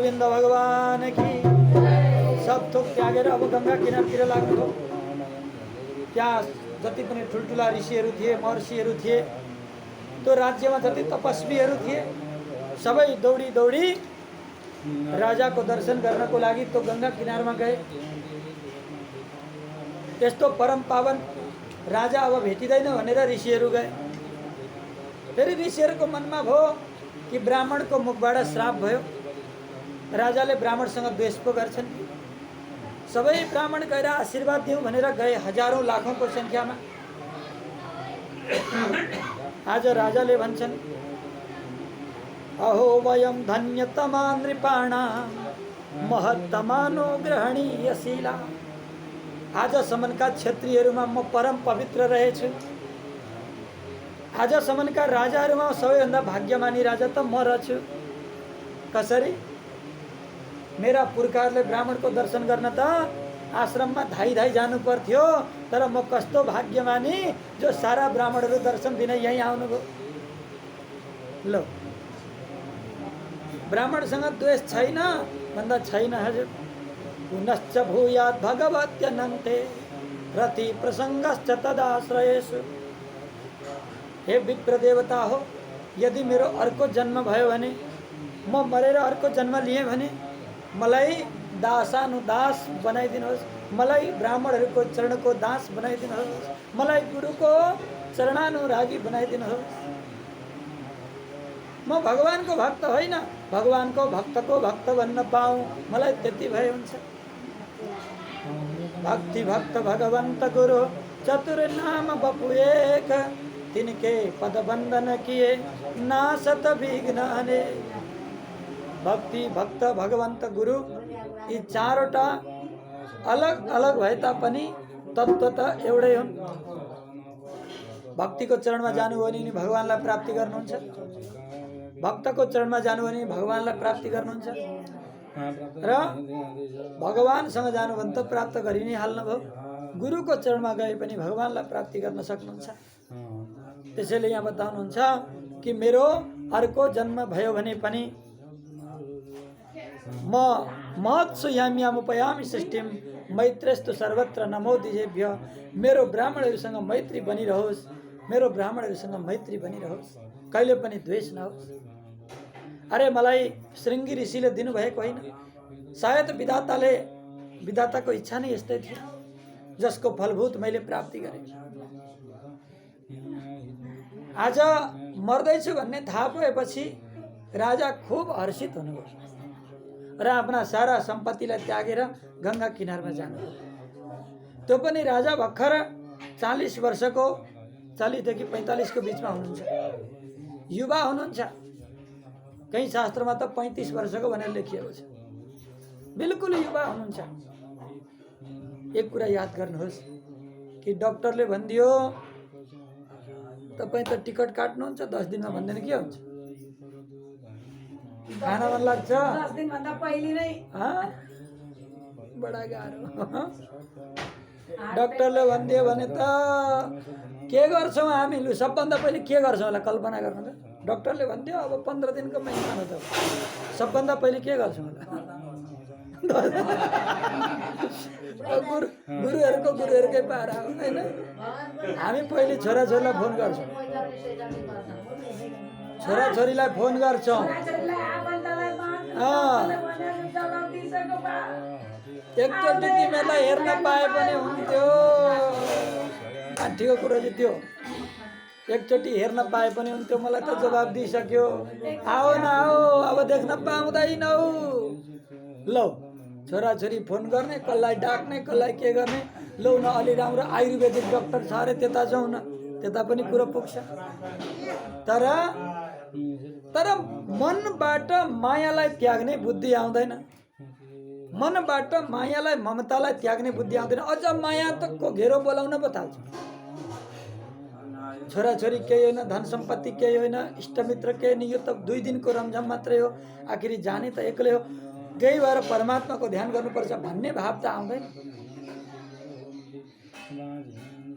गोविंद भगवान की। सब थोक त्यागेर अब गंगा किनारतिर लाग्नुभयो। त्यहाँ जति पनि ठुल्ठुला ऋषिहरू थिए, महर्षिहरू थिए, त्यो राज्यमा जति तपस्वीहरू थिए, सबै दौडी दौडी राजाको दर्शन गर्नको लागि त्यो गंगा किनारमा गए। त्यस्तो परम पावन राजा अब भेटिँदैन भनेर ऋषिहरू गए। फेरि ऋषिहरूको मनमा भयो कि ब्राह्मणको मुखबाट श्राप भयो। राजाले ब्राह्मणसँग द्वेष पो गर्छन्। सबै ब्राह्मण गएर आशीर्वाद दिउँ भनेर गए, हजारौं लाखौंको संख्यामा। आज राजाले भन्छन्, अहो वयम धन्यतमा नृपाणां महत्तमानो ग्रहणीयशीला। आजसम्मका क्षत्रियहरूमा म परम पवित्र रहेछु। आजसम्मका राजाहरूमा सबैभन्दा भाग्यमानी राजा त म रहेछु। कसरी? मेरा पुर्खाहरूले ब्राह्मणको दर्शन गर्न त आश्रममा धाई धाई जानु पर्थ्यो, तर म कस्तो भाग्यमानी जो सारा ब्राह्मणहरू दर्शन दिन यहीँ आउनुभयो। लो, ब्राह्मणसँग द्वेष छैन भन्दा छैन हजुर। पुनश्च भूयात् भगवत्यनन्ते रति प्रसङ्गश्च तदाश्रयेषु। हे विप्र देवता हो, यदि मेरो अर्को जन्म भयो भने, म मरेर अर्को जन्म लिएँ भने मलाई दासानुदास बनाइदिनुहोस्, मलाई ब्राह्मणहरूको चरणको दास बनाइदिनुहोस्, मलाई गुरुको चरणानुरागी बनाइदिनुहोस्। म भगवानको भक्त होइन, भगवानको भक्तको भक्त बन्न पाऊँ, मलाई त्यति भए हुन्छ। भक्ति भक्त भगवंत गुरु चतुर नाम बपु एक, तिनके पद बंदन किए नासत विघ्न अनेक। भक्ति भक्त भगवंत गुरु यी चारवटा अलग अलग भए तापनि तत्त्व त एउटै हुन्। भक्तिको चरणमा जानुभयो भने भगवानलाई प्राप्ति गर्नुहुन्छ, भक्तको चरणमा जानुभयो भने भगवानलाई प्राप्ति गर्नुहुन्छ, र भगवानसँग जानु भने त प्राप्त गरि नै हाल्नुभयो। गुरुको चरणमा गए पनि भगवानलाई प्राप्ति गर्न सक्नुहुन्छ। त्यसैले यहाँ बताउनुहुन्छ कि मेरो अर्को जन्म भयो भने पनि म महत्सु याम्यामुपयामि सृष्टिम मैत्रेस्तु सर्वत्र नमो दिजेभ्य। मेरो ब्राह्मणहरूसँग मैत्री बनिरहोस्, मेरो ब्राह्मणहरूसँग मैत्री बनिरहोस्, कहिले पनि द्वेष नहोस्। अरे मलाई श्रृंगी ऋषिले दिनुभएको होइन, सायद विधाताको इच्छा नै यस्तै थियो, जसको फलभूत मैले प्राप्ति गरेँ। आज मर्दैछु भन्ने थाहा पाएपछि राजा खूब हर्षित हुनुभयो र आफ्ना सारा सम्पत्तिलाई त्यागेर गंगा किनारमा जानुभयो। त्यो पनि राजा भर्खर 40 वर्षको, 40 देखि 45 को बीचमा हुनुहुन्छ, युवा हुनुहुन्छ। कहीं शास्त्रमा त 35 वर्षको भनेर लेखिएको छ। बिल्कुल युवा हुनुहुन्छ। एक कुरा याद गर्नुहोस् कि डाक्टरले भनिदियो तपाईं त टिकट काट्नुहुन्छ 10 दिनमा भन्दैन के हुन्छ? खाना मन लाग्छ 10 दिन भन्दा पहिले नै बडा गाह्रो। डाक्टरले भनिदियो भने त के गर्छौं हामी? लु सबभन्दा पहिले के गर्छौं होला कल्पना गर्नु त। डाक्टरले भनिदियो अब 15 दिनको महिना हो त, सबभन्दा पहिले के गर्छौं होला? गुरुहरुकै पारा हो हैन। हामी पहिले छोराछोरीलाई फोन गर्छौं, छोराछोरीलाई फोन गर्छौं। एकचोटि तिमीलाई हेर्न पाए पनि हुन्थ्यो। ठिक कुरा चाहिँ त्यो, एकचोटि हेर्न पाए पनि हुन्थ्यो। मलाई त जवाब दिइसक्यो। आओ न आओ, अब देख्न पाउँदैनौ। लौ छोराछोरी फोन गर्ने, कसलाई डाक्ने, कसलाई के गर्ने। लौ न अलि राम्रो आयुर्वेदिक डाक्टर छ अरे त्यता जाउँ न, त्यता पनि कुरो पुग्छ। तर मनबाट मायालाई त्याग्ने बुद्धि आउँदैन। मनबाट मायालाई, ममतालाई त्याग्ने बुद्धि आउँदैन। अझ माया त को घेरो बोलाउन पो थाल्छ। छोराछोरी केही होइन, धन सम्पत्ति केही होइन, इष्टमित्र केही नहीं, यो त 2 दिनको रमझम मात्रै हो, आखिरी जाने त एक्लै हो। त्यही भएर परमात्माको ध्यान गर्नुपर्छ भन्ने भाव त आउँदैन।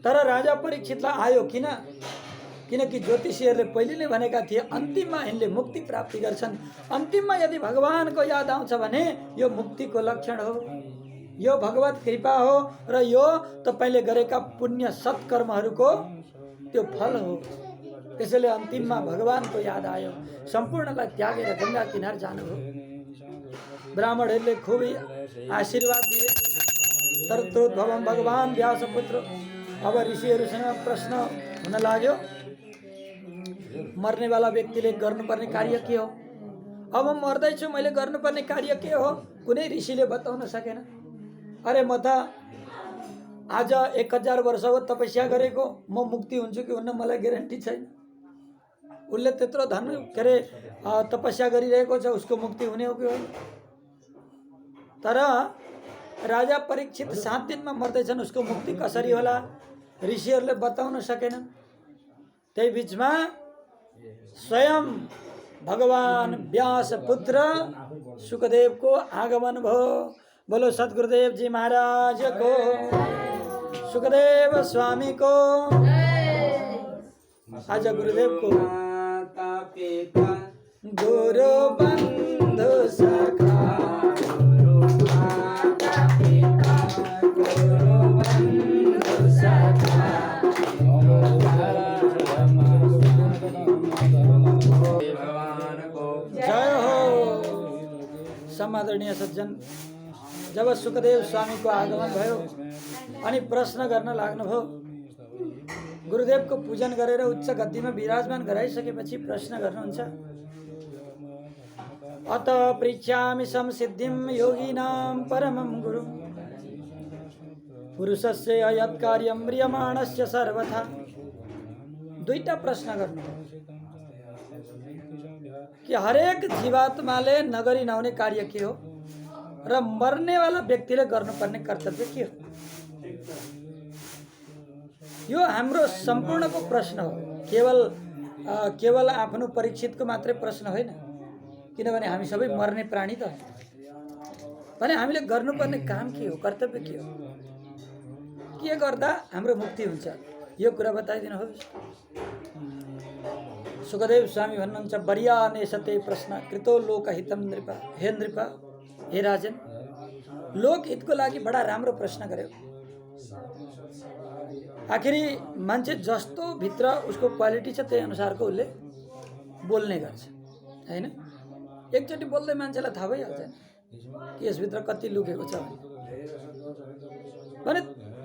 तर राजा परीक्षितलाई आयो किन? किनकि ज्योतिषीहरूले पहिले नै भनेका थिए अन्तिममा यिनले मुक्ति प्राप्ति गर्छन्। अन्तिममा यदि भगवानको याद आउँछ भने यो मुक्तिको लक्षण हो, यो भगवत कृपा हो र यो तपाईँले गरेका पुण्य सत्कर्महरूको त्यो फल हो। त्यसैले अन्तिममा भगवानको याद आयो, सम्पूर्णलाई त्यागेर गङ्गा किनार जानुभयो। ब्राह्मणहरूले खुबै आशीर्वाद दिए। तत्रोद्भवम भगवान व्यासपुत्र। अब ऋषिहरूसँग प्रश्न हुन लाग्यो, मर्नेवाला व्यक्तिले गर्नुपर्ने कार्य के हो? अब म मर्दैछु, मैले गर्नुपर्ने कार्य के हो? कुनै ऋषिले बताउन सकेन। अरे म त आज 1000 वर्ष हो तपस्या गरेको, म मुक्ति हुन्छु कि हुन्न मलाई ग्यारेन्टी छैन। उसले त्यत्रो धन के अरे तपस्या गरिरहेको छ, उसको मुक्ति हुने हो कि होइन? तर राजा परीक्षित 7 दिनमा मर्दैछन्, उसको मुक्ति कसरी होला? ऋषिहरूले बताउन सकेनन्। त्यही बिचमा स्वयं भगवान व्यास पुत्र सुखदेव को आगमन भयो। बोलो सद्गुरुदेव जी महाराज को, सुखदेव स्वामी को। आज गुरुदेव को गुरु बंधु सखा, जय हो। समादरणीय सज्जन, जब सुखदेव स्वामी को आगमन भयो अनि प्रश्न गर्न लाग्नुभयो, गुरुदेवको पूजन गरेर उच्च गद्दीमा विराजमान गराइसकेपछि प्रश्न गर्नुहुन्छ। अत पृच्छामि संसिद्धिं योगिनां परमं गुरु, पुरुषस्य यत् कार्यं म्रियमाणस्य सर्वथा। दुईटा प्रश्न गर्नुभयो कि हरेक जीवात्माले नगरी नहुने कार्य के हो र मर्नेवाला व्यक्तिले गर्नुपर्ने कर्तव्य के हो। यो हाम्रो सम्पूर्णको प्रश्न हो, केवल आफ्नो परीक्षितको मात्रै प्रश्न होइन। किनभने हामी सबै मर्ने प्राणी त हो। भने हामीले गर्नुपर्ने काम के हो, कर्तव्य के हो, के गर्दा हाम्रो मुक्ति हुन्छ, यो कुरा बताइदिनुहोस्। सुखदेव स्वामी भन्नुहुन्छ, बरिया नेसते प्रश्न कृतो लोकहितम नृप। हे नृप, हे राजन, लोकहितको लागि बडा राम्रो प्रश्न गर्यो। आखिरी मान्छे जस्तो भित्र उसको क्वालिटी छ त्यही अनुसारको उसले बोल्ने गर्छ, हैन? एकचोटि बोल्दै मान्छेलाई थाहा भइहाल्छ कि यसभित्र कति लुकेको छ भने।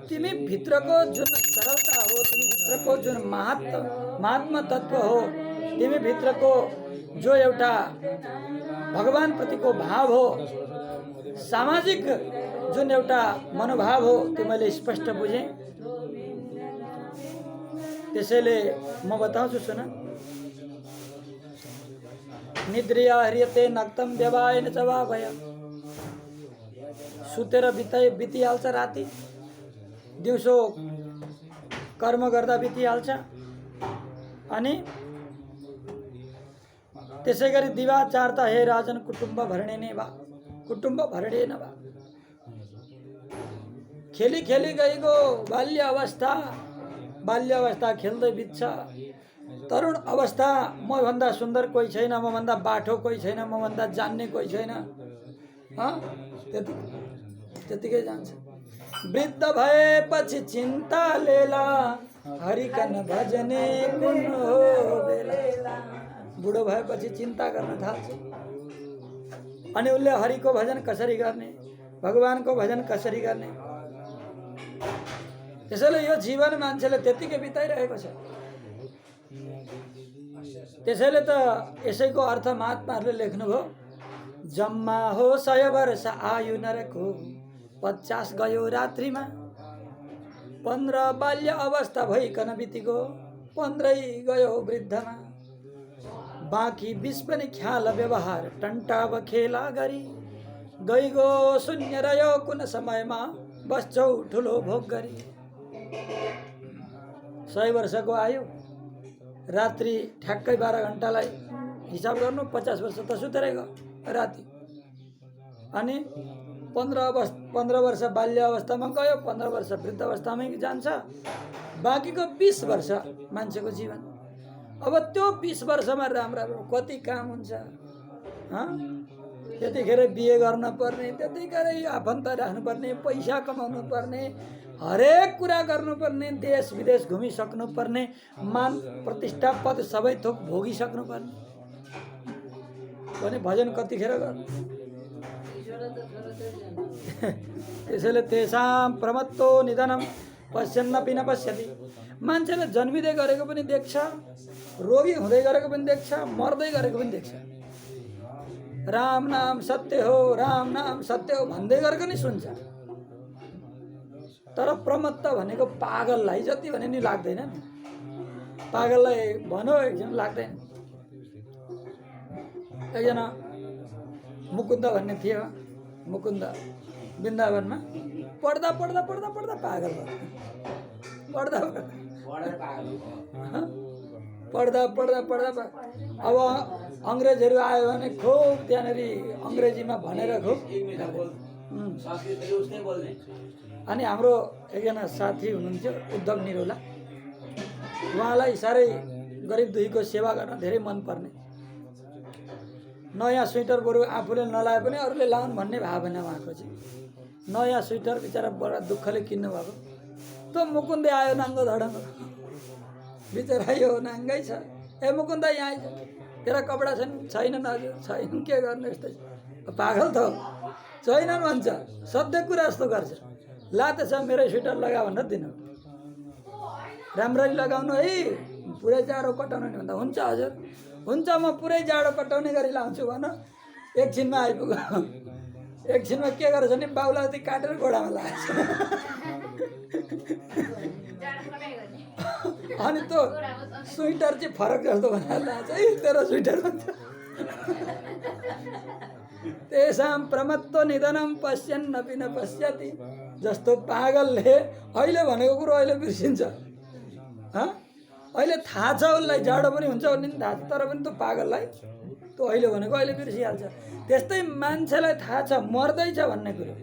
तिमी भित्रको जुन सरलता हो, तिमी भित्रको जुन महात्मा तत्व हो, तिमी भित्रको जो एउटा भगवान प्रतिको भाव हो, सामाजिक जुन एउटा मनोभाव हो, त्यो मैले स्पष्ट बुझेँ। त्यसैले म बताउँछु, सुन। निद्रिया हरियते नक्तम व्यवायन चवा भय। सुतेर बितिहाल्छ राति, दिउँसो कर्म गर्दा बितिहाल्छ। अनि त्यसै गरी दिवाचार त हे राजन कुटुम्ब भरणेने वा, कुटुम्ब भरणेन वा। खेली खेली गएको बाल्य खेल्दै बित्छ। तरुण अवस्था, मभन्दा सुन्दर कोही छैन, मभन्दा बाठो कोही छैन, मभन्दा जान्ने कोही छैन, त्यतिकै जान्छ। वृद्ध भएपछि चिन्ता लेला, हरिकन भजने कुन हो बेला। बुढो भएपछि चिन्ता गर्न थाल्छ। अनि उसले हरिको भजन कसरी गर्ने, भगवानको भजन कसरी गर्ने। त्यसैले यो जीवन मान्छेले त्यतिकै बिताइरहेको छ। त्यसैले त यसैको अर्थ महात्माहरूले लेख्नुभयो, जम्मा हो 100 वर्ष आयु नरको, 50 गयो रात्रिमा। 15 बाल्य अवस्था भइकन बितिगयो, 15 गयो वृद्धमा। बाँकी 20 पनि ख्याल व्यवहार टन्टाब खेला गरी। गइगो शून्य रह्यो कुन समयमा, बस्छौ ठुलो भोग गरी। 100 वर्षको आयु, रात्रि ठ्याक्कै 12 घण्टालाई हिसाब गर्नु, 50 वर्ष त सुतेरै गयो राति। अनि 15 वर्ष बाल्य अवस्थामा गयो, 15 वर्ष वृद्ध अवस्थामै जान्छ। बाँकीको 20 वर्ष मान्छेको जीवन अब त्यो 20 वर्षमा राम्रो कति काम हुन्छ त्यतिखेर बिहे गर्न पर्ने, त्यतिखेरै आफन्त राख्नुपर्ने, पैसा कमाउनु पर्ने, हरेक कुरा गर्नुपर्ने, देश विदेश घुमिसक्नु पर्ने, मान प्रतिष्ठा पद सबै थोक भोगिसक्नु पर्ने भने भजन कतिखेर गर्नु? त्यसैले तेषां प्रमत्तो निधनम पश्यन्नपि न पश्यति। मान्छेले जन्मिँदै गरेको पनि देख्छ, रोगी हुँदै गरेको पनि देख्छ, मर्दै गरेको पनि देख्छ। राम नाम सत्य हो, राम नाम सत्य हो भन्दै गरेको नि सुन्छ। तर प्रमत्त भनेको पागललाई जति भने नि लाग्दैन नि। पागललाई भनौ एकजना लाग्दैन। एकजना मुकुन्द भन्ने थियो, मुकुन्द वृन्दावनमा पढ्दा पढ्दा पढ्दा पढ्दा पागल भयो। पढ्दा पढ्दा पढ्दा अब अङ्ग्रेजहरू आयो भने खुब त्यहाँनिर अङ्ग्रेजीमा भनेर खुब। अनि हाम्रो एकजना साथी हुनुहुन्थ्यो उद्धव निरौला, उहाँलाई साह्रै गरिब दुखीको सेवा गर्न धेरै मनपर्ने। नयाँ स्वेटर बरु आफूले नलाए पनि अरूले लाउन् भन्ने भावना उहाँको चाहिँ। नयाँ स्वेटर बिचरा बडा दुःखले किन्नु भएको। त मुकुन्दै आयो नाङ्गो धडङ्ग, बिचरा यो नाङ्गै छ। ए मुकुन्द यहाँ आइज, तेरा कपडा छैनन् हजुर? छैन, के गर्नु यस्तै पागल त छैनन् भन्छ, सधैँ कुरा जस्तो गर्छ। ला त्यसो मेरो स्वेटर लगा भनेर दिनु, राम्ररी लगाउनु है, पुरै जाडो कटाउनु नि भन्दा हुन्छ हजुर, हुन्छ म पुरै जाडो कटाउने गरी लाउँछु भन। एकछिनमा आइपुग्यो। एकछिनमा के गरेछ भने बाउला जति काटेर घोडामा लगाएछ। अनि त्यो स्वेटर चाहिँ फरक जस्तो बनाएर लान्छ है, तेरो स्वेटर भन्छ। तेषां प्रमत्तो निधनम पश्यन्नपि न पश्यति। जस्तो पागलले अहिले भनेको कुरो अहिले बिर्सिन्छ। अहिले थाहा छ उसलाई जाडो पनि हुन्छ भन्ने पनि थाहा छ, तर पनि त्यो पागललाई त्यो अहिले भनेको अहिले बिर्सिहाल्छ। त्यस्तै मान्छेलाई थाहा छ मर्दैछ भन्ने कुरो,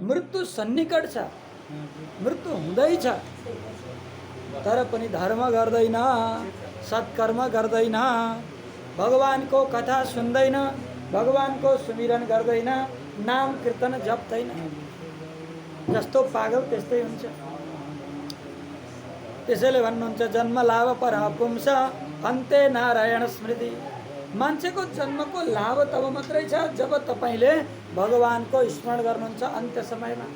मृत्यु सन्निकट छ, मृत्यु हुँदैछ, तर पनि धर्म गर्दैन, सत्कर्म गर्दैन, भगवानको कथा सुन्दैन, भगवानको सुमिरन गर्दैन, नाम कीर्तन जप्दैन। जस्तो पागल त्यस्तै हुन्छ। त्यसैले भन्नुहुन्छ जन्म लाभ पर पुंस अन्ते नारायण स्मृति। मान्छेको जन्मको लाभ तब मात्रै छ जब तपाईँले भगवानको स्मरण गर्नुहुन्छ अन्त्य समयमा।